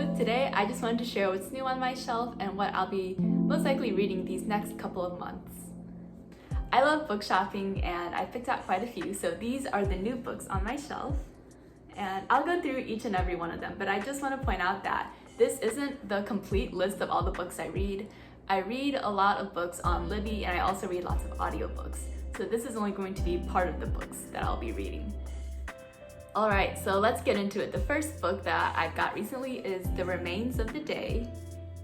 So today I just wanted to share what's new on my shelf and what I'll be most likely reading these next couple of months. I love book shopping and I picked out quite a few, so these are the new books on my shelf. And I'll go through each and every one of them, but I just want to point out that this isn't the complete list of all the books I read. I read a lot of books on Libby and I also read lots of audiobooks. So this is only going to be part of the books that I'll be reading. Alright, so let's get into it. The first book that I've got recently is The Remains of the Day.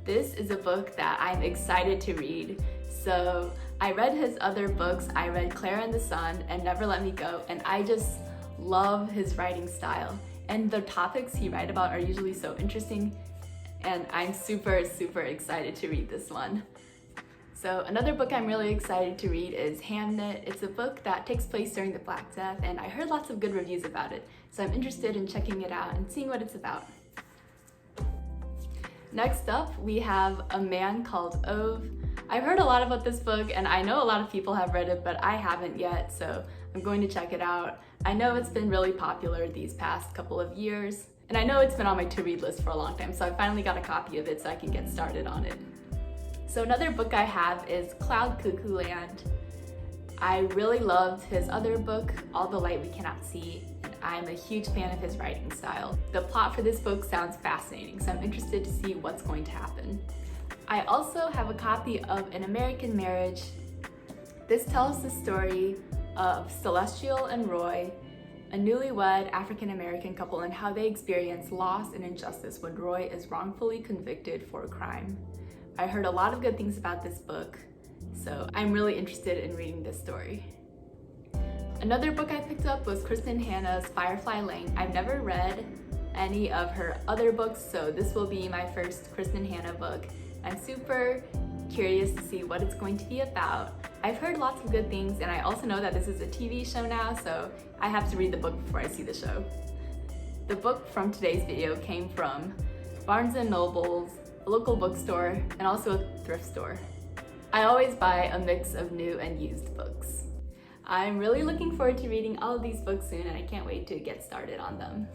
This is a book that I'm excited to read. So I read his other books. I read Clara and the Sun and Never Let Me Go, and I just love his writing style. And the topics he writes about are usually so interesting, and I'm super excited to read this one. So another book I'm really excited to read is Hamnet. It's a book that takes place during the Black Death, and I heard lots of good reviews about it, so I'm interested in checking it out and seeing what it's about. Next up, we have A Man Called Ove. I've heard a lot about this book, and I know a lot of people have read it, but I haven't yet, so I'm going to check it out. I know it's been really popular these past couple of years, and I know it's been on my to-read list for a long time, so I finally got a copy of it so I can get started on it. So another book I have is Cloud Cuckoo Land. I really loved his other book, All the Light We Cannot See, and I'm a huge fan of his writing style. The plot for this book sounds fascinating, so I'm interested to see what's going to happen. I also have a copy of An American Marriage. This tells the story of Celestial and Roy, a newlywed African-American couple, and how they experience loss and injustice when Roy is wrongfully convicted for a crime. I heard a lot of good things about this book, so I'm really interested in reading this story. Another book I picked up was Kristin Hannah's Firefly Lane. I've never read any of her other books, so this will be my first Kristin Hannah book. I'm super curious to see what it's going to be about. I've heard lots of good things, and I also know that this is a TV show now, so I have to read the book before I see the show. The book from today's video came from Barnes & Noble's, a local bookstore, and also a thrift store. I always buy a mix of new and used books. I'm really looking forward to reading all of these books soon, and I can't wait to get started on them.